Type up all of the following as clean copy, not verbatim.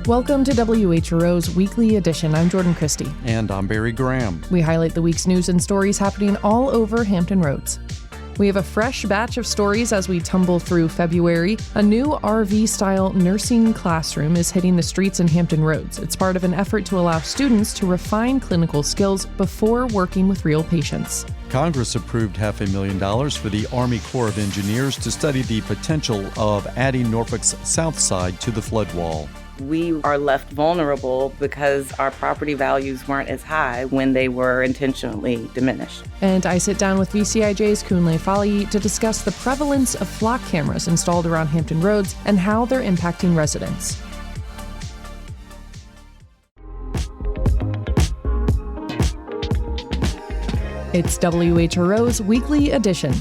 Welcome to WHRO's Weekly Edition. I'm Jordan Christie. And I'm Barry Graham. We highlight the week's news and stories happening all over Hampton Roads. We have a fresh batch of stories as we tumble through February. A new RV-style nursing classroom is hitting the streets in Hampton Roads. It's part of an effort to allow students to refine clinical skills before working with real patients. Congress approved $500,000 for the Army Corps of Engineers to study the potential of adding Norfolk's south side to the floodwall. We are left vulnerable because our property values weren't as high when they were intentionally diminished. And I sit down with VCIJ's Kunle Falayi to discuss the prevalence of flock cameras installed around Hampton Roads and how they're impacting residents. It's WHRO's Weekly Edition.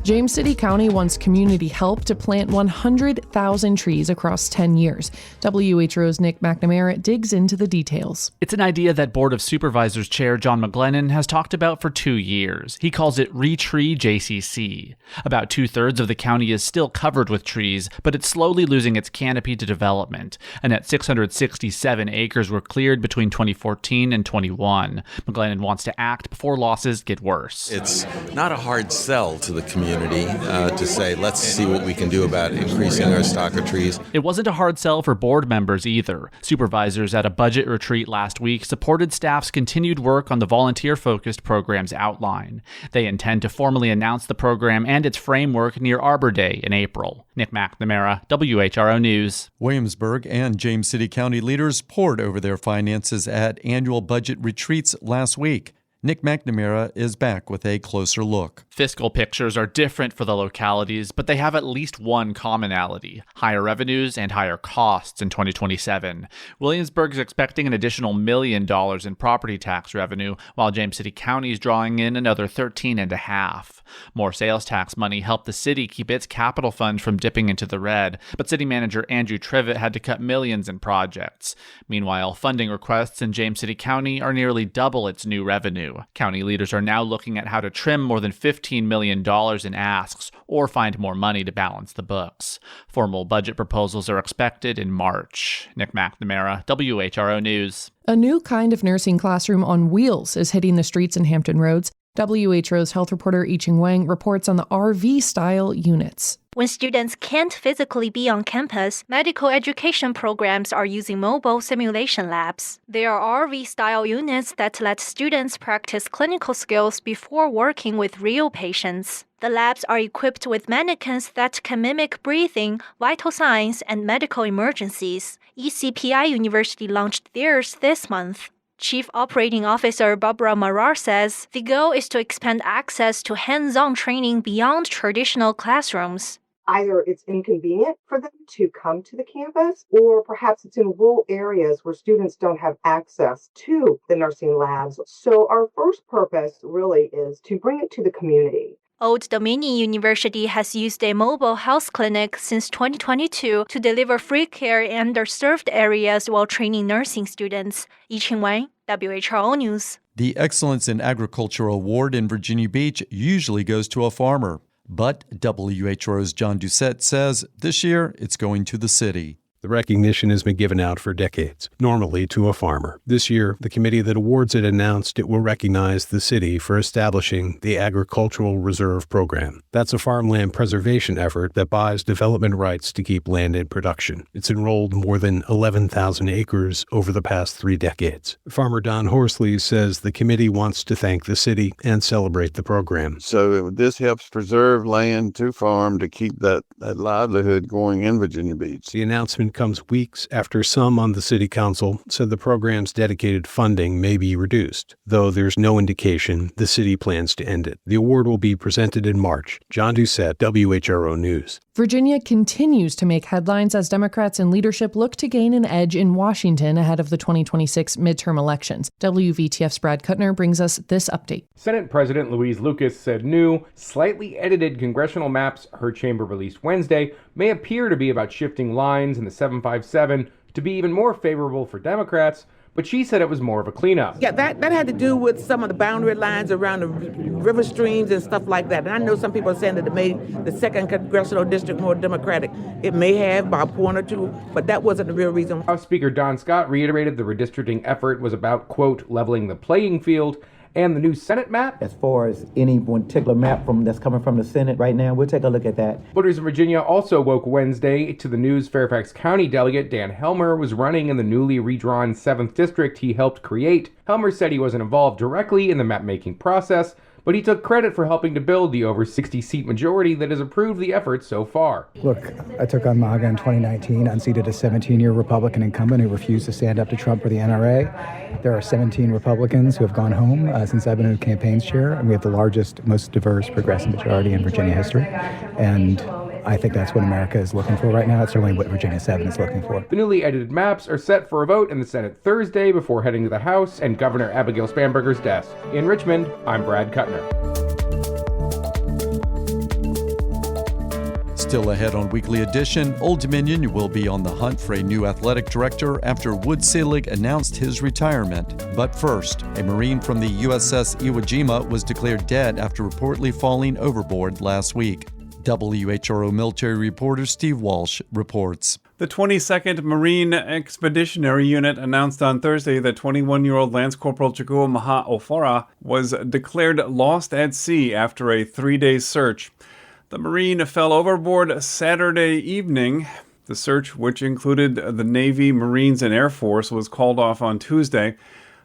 James City County wants community help to plant 100,000 trees across 10 years. WHRO's Nick McNamara digs into the details. It's an idea that Board of Supervisors Chair John McGlennon has talked about for 2 years. He calls it Retree JCC. About 2/3 of the county is still covered with trees, but it's slowly losing its canopy to development. And at 667 acres were cleared between 2014 and 21. McGlennon wants to act before losses get worse. It's not a hard sell to the community to say, let's see what we can do about increasing our stock of trees. It wasn't a hard sell for board members either. Supervisors at a budget retreat last week supported staff's continued work on the volunteer-focused program's outline. They intend to formally announce the program and its framework near Arbor Day in April. Nick McNamara, WHRO News. Williamsburg and James City County leaders pored over their finances at annual budget retreats last week. Nick McNamara is back with a closer look. Fiscal pictures are different for the localities, but they have at least one commonality: higher revenues and higher costs in 2027. Williamsburg is expecting an additional $1 million in property tax revenue, while James City County is drawing in another $13.5 million. More sales tax money helped the city keep its capital fund from dipping into the red, but city manager Andrew Trivett had to cut millions in projects. Meanwhile, funding requests in James City County are nearly double its new revenue. County leaders are now looking at how to trim more than $15 million in asks or find more money to balance the books. Formal budget proposals are expected in March. Nick McNamara, WHRO News. A new kind of nursing classroom on wheels is hitting the streets in Hampton Roads. WHRO's health reporter Yi-Ching Wang reports on the RV-style units. When students can't physically be on campus, medical education programs are using mobile simulation labs. There are RV-style units that let students practice clinical skills before working with real patients. The labs are equipped with mannequins that can mimic breathing, vital signs, and medical emergencies. ECPI University launched theirs this month. Chief Operating Officer Barbara Marar says the goal is to expand access to hands-on training beyond traditional classrooms. Either it's inconvenient for them to come to the campus, or perhaps it's in rural areas where students don't have access to the nursing labs. So our first purpose really is to bring it to the community. Old Dominion University has used a mobile health clinic since 2022 to deliver free care in underserved areas while training nursing students. Yi-Ching Wang, WHRO News. The Excellence in Agriculture Award in Virginia Beach usually goes to a farmer. But WHRO's John Doucette says this year it's going to the city. The recognition has been given out for decades, normally to a farmer. This year, the committee that awards it announced it will recognize the city for establishing the Agricultural Reserve Program. That's a farmland preservation effort that buys development rights to keep land in production. It's enrolled more than 11,000 acres over the past 3 decades. Farmer Don Horsley says the committee wants to thank the city and celebrate the program. So this helps preserve land to farm to keep that livelihood going in Virginia Beach. The announcement comes weeks after some on the city council said the program's dedicated funding may be reduced, though there's no indication the city plans to end it. The award will be presented in March. John Doucette, WHRO News. Virginia continues to make headlines as Democrats in leadership look to gain an edge in Washington ahead of the 2026 midterm elections. WVTF's Brad Kuttner brings us this update. Senate President Louise Lucas said new, slightly edited congressional maps her chamber released Wednesday may appear to be about shifting lines in the 757 to be even more favorable for Democrats, but she said it was more of a cleanup. Yeah, that had to do with some of the boundary lines around the river streams and stuff like that. And I know some people are saying that it made the 2nd Congressional District more Democratic. It may have by a point or two, but that wasn't the real reason. House Speaker Don Scott reiterated the redistricting effort was about, quote, leveling the playing field. And the new Senate map? As far as any particular map that's coming from the Senate right now, we'll take a look at that. Voters in Virginia also woke Wednesday to the news Fairfax County delegate Dan Helmer was running in the newly redrawn 7th district he helped create. Helmer said he wasn't involved directly in the map-making process, but he took credit for helping to build the over 60-seat majority that has approved the effort so far. Look, I took on MAGA in 2019, unseated a 17-year Republican incumbent who refused to stand up to Trump for the NRA. There are 17 Republicans who have gone home since I've been in campaigns chair, and we have the largest, most diverse progressive majority in Virginia history. And I think that's what America is looking for right now. That's certainly what Virginia 7 is looking for. The newly edited maps are set for a vote in the Senate Thursday before heading to the House and Governor Abigail Spanberger's desk. In Richmond, I'm Brad Kuttner. Still ahead on Weekly Edition, Old Dominion will be on the hunt for a new athletic director after Wood Selig announced his retirement. But first, a Marine from the USS Iwo Jima was declared dead after reportedly falling overboard last week. WHRO military reporter Steve Walsh reports. The 22nd Marine Expeditionary Unit announced on Thursday that 21-year-old Lance Corporal Chukwu Maha Ofora was declared lost at sea after a 3-day search. The Marine fell overboard Saturday evening. The search, which included the Navy, Marines, and Air Force, was called off on Tuesday.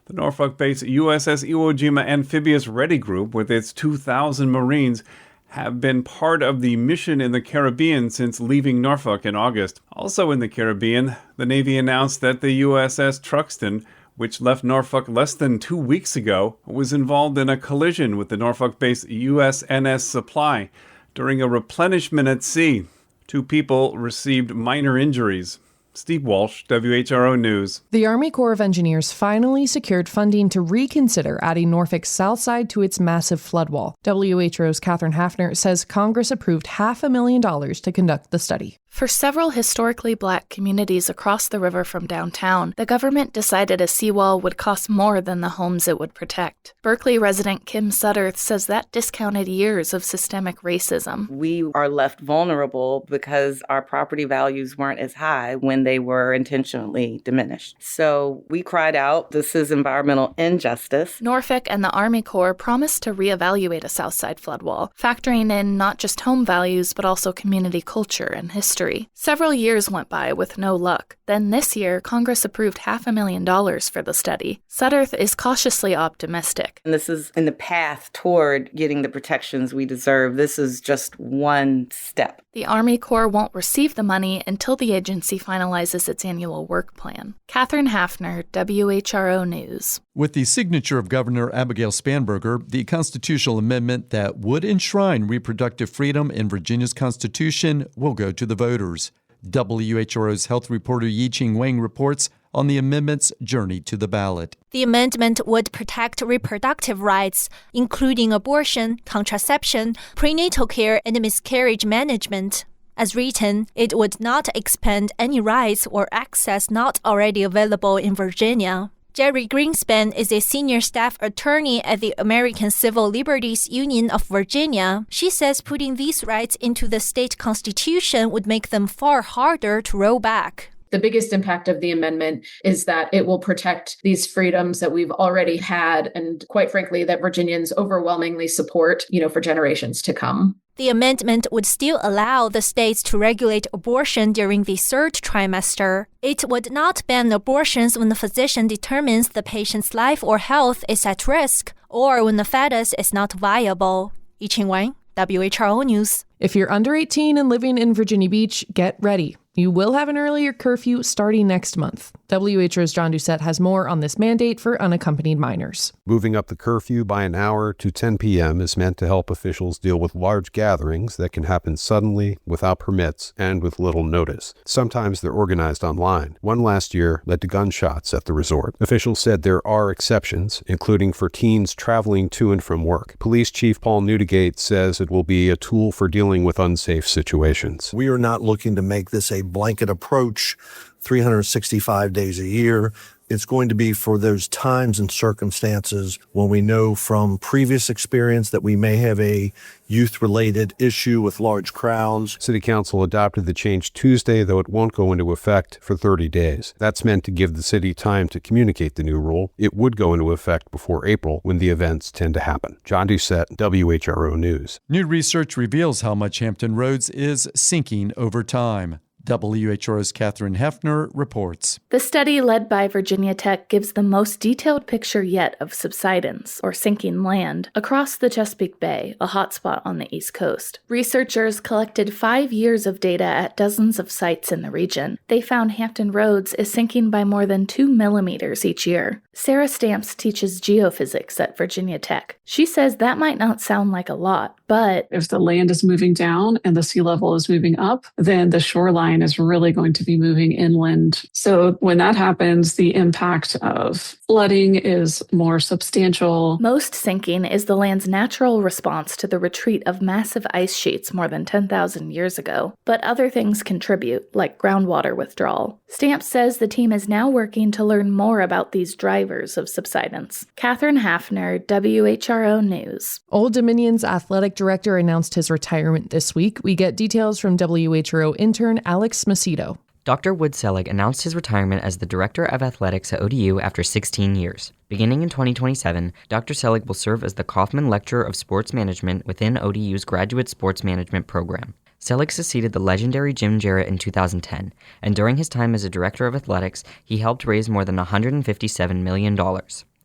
The Norfolk-based USS Iwo Jima Amphibious Ready Group, with its 2,000 Marines, have been part of the mission in the Caribbean since leaving Norfolk in August. Also in the Caribbean, the Navy announced that the USS Truxtun, which left Norfolk less than 2 weeks ago, was involved in a collision with the Norfolk-based USNS Supply during a replenishment at sea. 2 people received minor injuries. Steve Walsh, WHRO News. The Army Corps of Engineers finally secured funding to reconsider adding Norfolk's south side to its massive floodwall. WHRO's Catherine Hafner says Congress approved $500,000 to conduct the study. For several historically black communities across the river from downtown, the government decided a seawall would cost more than the homes it would protect. Berkeley resident Kim Sutterth says that discounted years of systemic racism. We are left vulnerable because our property values weren't as high when they were intentionally diminished. So we cried out, this is environmental injustice. Norfolk and the Army Corps promised to reevaluate a Southside floodwall, factoring in not just home values, but also community culture and history. Several years went by with no luck. Then this year, Congress approved $500,000 for the study. Sutterth is cautiously optimistic. And this is in the path toward getting the protections we deserve. This is just one step. The Army Corps won't receive the money until the agency finalizes its annual work plan. Catherine Hafner, WHRO News. With the signature of Governor Abigail Spanberger, the constitutional amendment that would enshrine reproductive freedom in Virginia's Constitution will go to the voters. WHRO's health reporter Yi-Ching Wang reports on the amendment's journey to the ballot. The amendment would protect reproductive rights, including abortion, contraception, prenatal care, and miscarriage management. As written, it would not expand any rights or access not already available in Virginia. Jerry Greenspan is a senior staff attorney at the American Civil Liberties Union of Virginia. She says putting these rights into the state constitution would make them far harder to roll back. The biggest impact of the amendment is that it will protect these freedoms that we've already had and, quite frankly, that Virginians overwhelmingly support, for generations to come. The amendment would still allow the states to regulate abortion during the 3rd trimester. It would not ban abortions when the physician determines the patient's life or health is at risk or when the fetus is not viable. Yi-Ching Wang, WHRO News. If you're under 18 and living in Virginia Beach, get ready. You will have an earlier curfew starting next month. WHRO's John Doucette has more on this mandate for unaccompanied minors. Moving up the curfew by an hour to 10 p.m. is meant to help officials deal with large gatherings that can happen suddenly, without permits, and with little notice. Sometimes they're organized online. One last year led to gunshots at the resort. Officials said there are exceptions, including for teens traveling to and from work. Police Chief Paul Newdigate says it will be a tool for dealing with unsafe situations. We are not looking to make this a blanket approach 365 days a year. It's going to be for those times and circumstances when we know from previous experience that we may have a youth-related issue with large crowds. City Council adopted the change Tuesday, though it won't go into effect for 30 days. That's meant to give the city time to communicate the new rule. It would go into effect before April, when the events tend to happen. John Doucette, WHRO News. New research reveals how much Hampton Roads is sinking over time. WHRO's Catherine Hefner reports. The study led by Virginia Tech gives the most detailed picture yet of subsidence, or sinking land, across the Chesapeake Bay, a hotspot on the East Coast. Researchers collected 5 years of data at dozens of sites in the region. They found Hampton Roads is sinking by more than 2 millimeters each year. Sarah Stamps teaches geophysics at Virginia Tech. She says that might not sound like a lot, but if the land is moving down and the sea level is moving up, then the shoreline is really going to be moving inland. So when that happens, the impact of flooding is more substantial. Most sinking is the land's natural response to the retreat of massive ice sheets more than 10,000 years ago. But other things contribute, like groundwater withdrawal. Stamps says the team is now working to learn more about these drivers of subsidence. Catherine Hafner, WHRO News. Old Dominion's athletic director announced his retirement this week. We get details from WHRO intern Alex Macedo. Dr. Wood Selig announced his retirement as the Director of Athletics at ODU after 16 years. Beginning in 2027, Dr. Selig will serve as the Kaufman Lecturer of Sports Management within ODU's Graduate Sports Management program. Selig succeeded the legendary Jim Jarrett in 2010, and during his time as a Director of Athletics, he helped raise more than $157 million.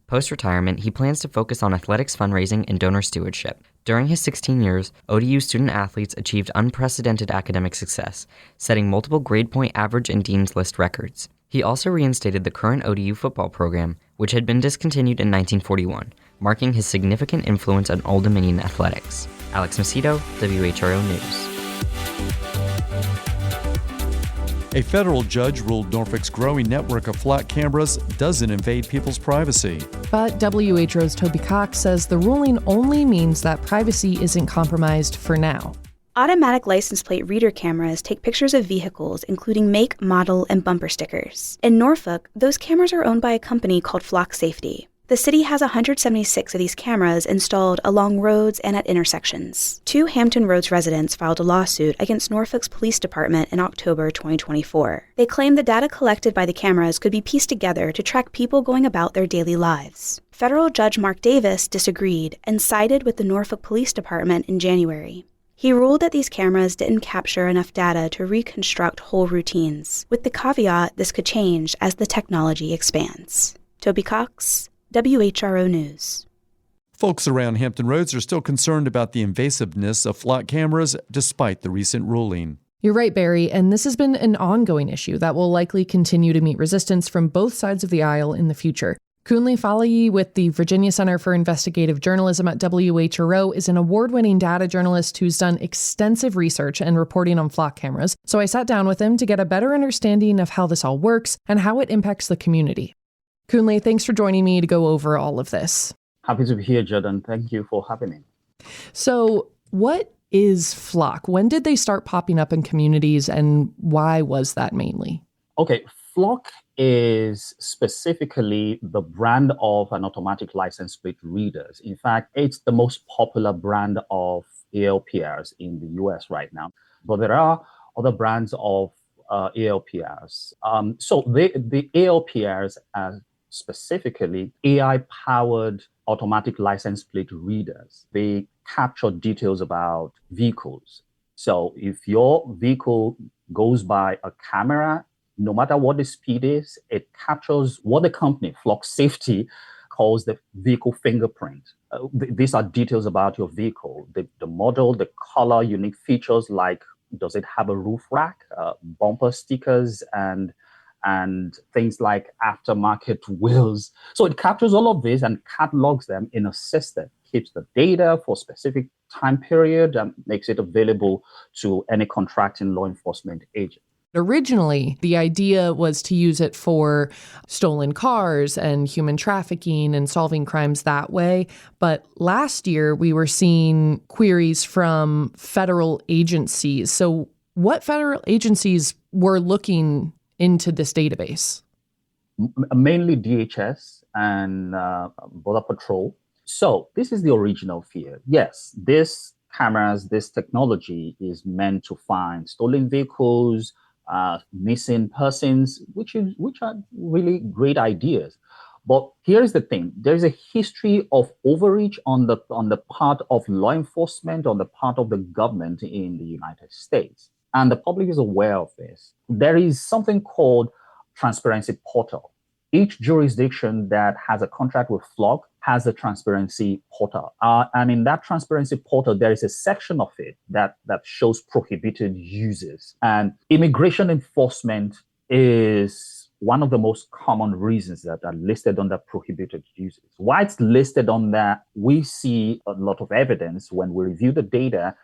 Post-retirement, he plans to focus on athletics fundraising and donor stewardship. During his 16 years, ODU student-athletes achieved unprecedented academic success, setting multiple grade point average and Dean's List records. He also reinstated the current ODU football program, which had been discontinued in 1941, marking his significant influence on Old Dominion athletics. Alex Macedo, WHRO News. A federal judge ruled Norfolk's growing network of flock cameras doesn't invade people's privacy. But WHRO's Toby Cox says the ruling only means that privacy isn't compromised for now. Automatic license plate reader cameras take pictures of vehicles, including make, model, and bumper stickers. In Norfolk, those cameras are owned by a company called Flock Safety. The city has 176 of these cameras installed along roads and at intersections. 2 Hampton Roads residents filed a lawsuit against Norfolk's police department in October 2024. They claimed the data collected by the cameras could be pieced together to track people going about their daily lives. Federal Judge Mark Davis disagreed and sided with the Norfolk Police Department in January. He ruled that these cameras didn't capture enough data to reconstruct whole routines, with the caveat this could change as the technology expands. Toby Cox, WHRO News. Folks around Hampton Roads are still concerned about the invasiveness of flock cameras despite the recent ruling. You're right, Barry, and this has been an ongoing issue that will likely continue to meet resistance from both sides of the aisle in the future. Kunle Falayi with the Virginia Center for Investigative Journalism at WHRO is an award-winning data journalist who's done extensive research and reporting on flock cameras. So I sat down with him to get a better understanding of how this all works and how it impacts the community. Kunle, thanks for joining me to go over all of this. Happy to be here, Jordan. Thank you for having me. So what is flock? When did they start popping up in communities, and why was that mainly? Okay, flock is specifically the brand of an automatic license plate readers. In fact, it's the most popular brand of ALPRs in the US right now. But there are other brands of ALPRs. So the ALPRs are specifically AI-powered automatic license plate readers. They capture details about vehicles. So if your vehicle goes by a camera, no matter what the speed is, it captures what the company, Flock Safety, calls the vehicle fingerprint. These are details about your vehicle, the model, the color, unique features like does it have a roof rack, bumper stickers, and things like aftermarket wheels. So it captures all of this and catalogs them in a system, keeps the data for a specific time period, and makes it available to any contracting law enforcement agent. Originally, the idea was to use it for stolen cars and human trafficking and solving crimes that way. But last year, we were seeing queries from federal agencies. So what federal agencies were looking into this database? mainly DHS and Border Patrol. So this is the original fear. Yes, this technology is meant to find stolen vehicles, missing persons, which are really great ideas. But here's the thing: there's a history of overreach on the part of law enforcement, on the part of the government in the United States, and the public is aware of this. There is something called transparency portal. Each jurisdiction that has a contract with Flock has a transparency portal. And in that transparency portal, there is a section of it that shows prohibited uses. And immigration enforcement is one of the most common reasons that are listed under prohibited uses. Why it's listed on that, we see a lot of evidence when we review the data,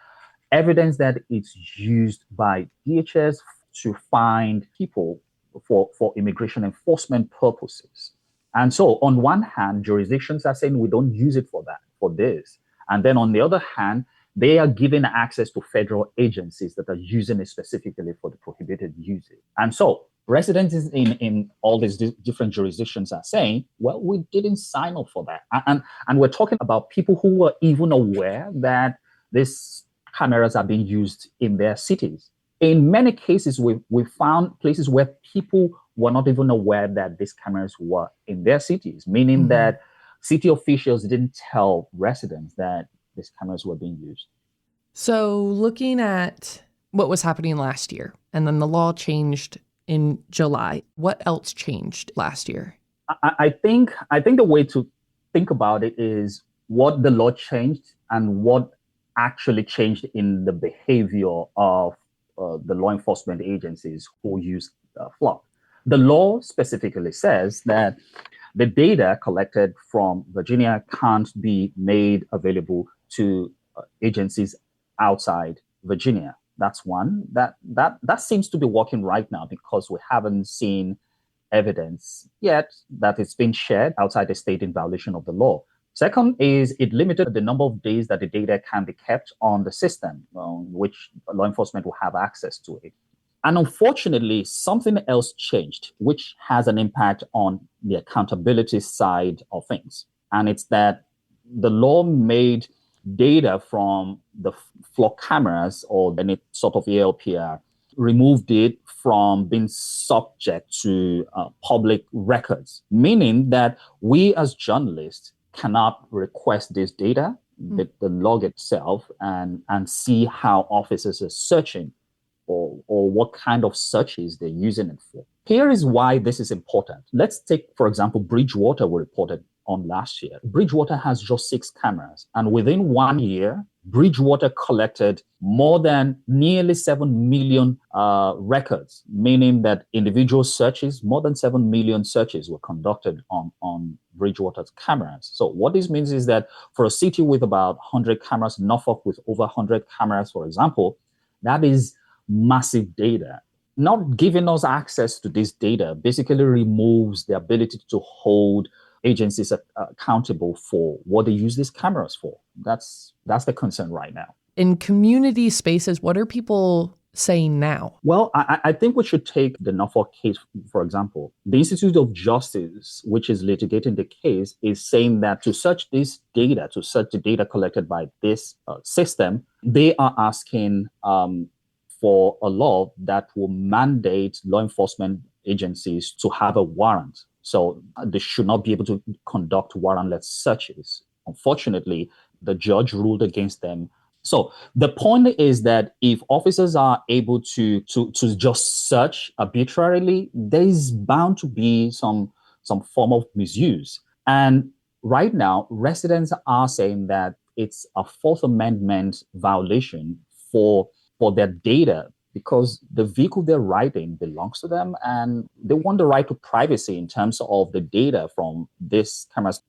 evidence that it's used by DHS to find people for immigration enforcement purposes. And so on one hand, jurisdictions are saying we don't use it for this. And then on the other hand, they are giving access to federal agencies that are using it specifically for the prohibited uses. And so residents in all these different jurisdictions are saying, well, we didn't sign up for that. And we're talking about people who were even aware that these cameras are being used in their cities. In many cases, we found places where people were not even aware that these cameras were in their cities, meaning that city officials didn't tell residents that these cameras were being used. So looking at what was happening last year, and then the law changed in July, what else changed last year? I think the way to think about it is what the law changed and what actually changed in the behavior of the law enforcement agencies who use Flock. The law specifically says that the data collected from Virginia can't be made available to agencies outside Virginia. That's one. That seems to be working right now because we haven't seen evidence yet that it's been shared outside the state in violation of the law. Second is it limited the number of days that the data can be kept on the system, which law enforcement will have access to it. And unfortunately, something else changed, which has an impact on the accountability side of things. And it's that the law made data from the Flock cameras or any sort of ALPR, removed it from being subject to public records, meaning that we as journalists cannot request this data, the log itself, and see how officers are searching or what kind of searches they're using it for. Here is why this is important. Let's take, for example, Bridgewater we reported on last year. Bridgewater has just 6 cameras, and within 1 year, Bridgewater collected more than nearly 7 million records, meaning that individual searches, more than 7 million searches were conducted on Bridgewater's cameras. So what this means is that for a city with about 100 cameras, Norfolk with over 100 cameras, for example, that is massive data. Not giving us access to this data basically removes the ability to hold agencies accountable for what they use these cameras for. That's the concern right now. In community spaces, what are people saying now? Well, I think we should take the Norfolk case, for example. The Institute of Justice, which is litigating the case, is saying that to search this data, to search the data collected by this system, they are asking for a law that will mandate law enforcement agencies to have a warrant. So they should not be able to conduct warrantless searches. Unfortunately, the judge ruled against them. So the point is that if officers are able to just search arbitrarily, there is bound to be some form of misuse. And right now, residents are saying that it's a Fourth Amendment violation for their data, because the vehicle they're riding belongs to them and they want the right to privacy in terms of the data from these cameras.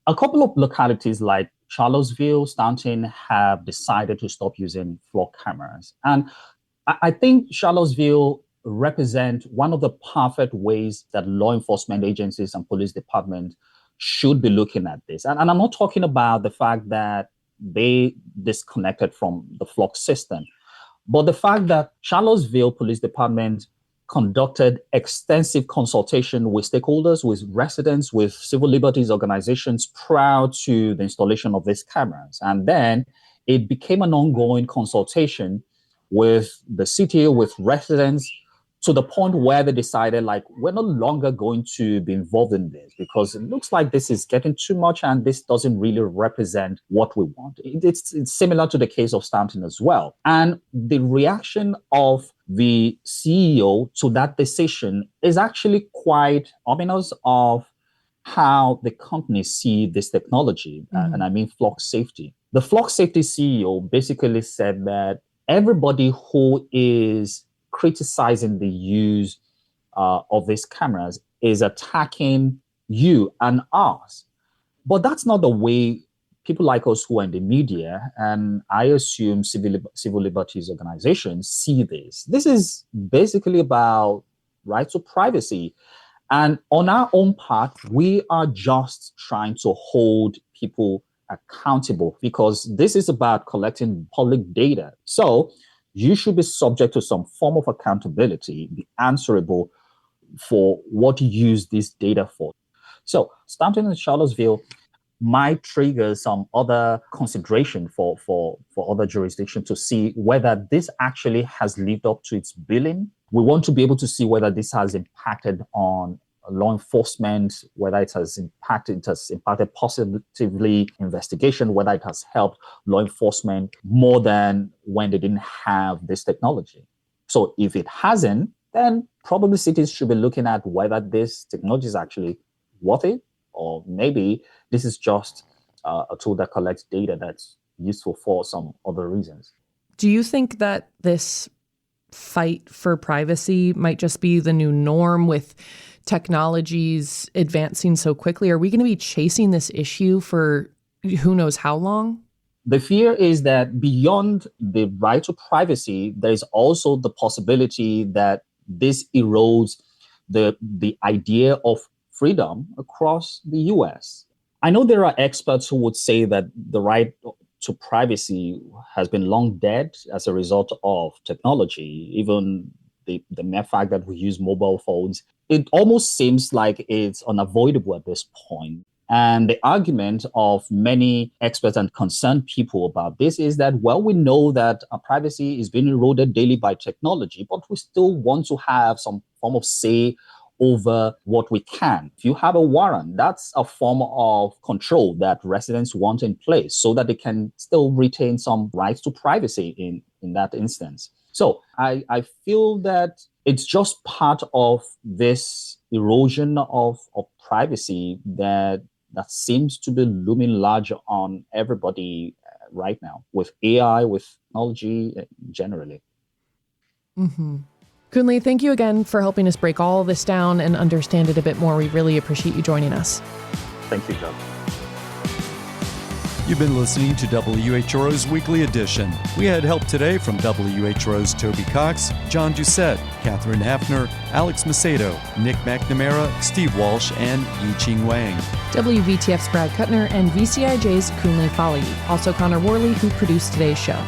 A couple of localities like Charlottesville, Staunton have decided to stop using Flock cameras. And I think Charlottesville represent one of the perfect ways that law enforcement agencies and police departments should be looking at this. And I'm not talking about the fact that they disconnected from the Flock system, but the fact that Charlottesville Police Department conducted extensive consultation with stakeholders, with residents, with civil liberties organizations prior to the installation of these cameras. And then it became an ongoing consultation with the city, with residents, to the point where they decided, like, we're no longer going to be involved in this because it looks like this is getting too much and this doesn't really represent what we want. It's similar to the case of Stanton as well. And the reaction of the CEO to that decision is actually quite ominous of how the companies see this technology, and I mean flock safety. The flock safety CEO basically said that everybody who is criticizing the use of these cameras is attacking you and us. But that's not the way people like us who are in the media, and I assume civil liberties organizations, see this. This is basically about right to privacy. And on our own part, we are just trying to hold people accountable because this is about collecting public data. So you should be subject to some form of accountability, be answerable for what you use this data for. So Stanton and Charlottesville might trigger some other consideration for other jurisdictions to see whether this actually has lived up to its billing. We want to be able to see whether this has impacted on law enforcement, whether it has impacted positively investigation, whether it has helped law enforcement more than when they didn't have this technology. So if it hasn't, then probably cities should be looking at whether this technology is actually worth it, or maybe this is just a tool that collects data that's useful for some other reasons. Do you think that this fight for privacy might just be the new norm with technologies advancing so quickly? Are we going to be chasing this issue for who knows how long? The fear is that beyond the right to privacy, there's also the possibility that this erodes the idea of freedom across the US. I know there are experts who would say that the right to privacy has been long dead as a result of technology, even the mere fact that we use mobile phones. It almost seems like it's unavoidable at this point. And the argument of many experts and concerned people about this is that, well, we know that our privacy is being eroded daily by technology, but we still want to have some form of say over what we can. If you have a warrant, that's a form of control that residents want in place so that they can still retain some rights to privacy in that instance. So I feel that it's just part of this erosion of privacy that seems to be looming larger on everybody right now with AI, with technology generally. Mm-hmm. Kunle, thank you again for helping us break all this down and understand it a bit more. We really appreciate you joining us. Thank you, Joe. You've been listening to WHRO's Weekly Edition. We had help today from WHRO's Toby Cox, John Doucette, Catherine Hafner, Alex Macedo, Nick McNamara, Steve Walsh, and Yi-Ching Wang. WVTF's Brad Kuttner and VCIJ's Kunle Falayi. Also Connor Worley, who produced today's show.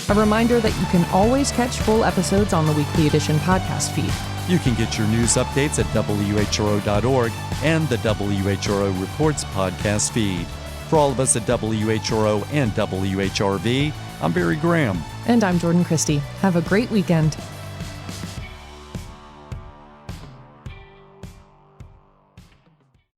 A reminder that you can always catch full episodes on the Weekly Edition podcast feed. You can get your news updates at WHRO.org and the WHRO Reports podcast feed. For all of us at WHRO and WHRV, I'm Barry Graham. And I'm Jordan Christie. Have a great weekend.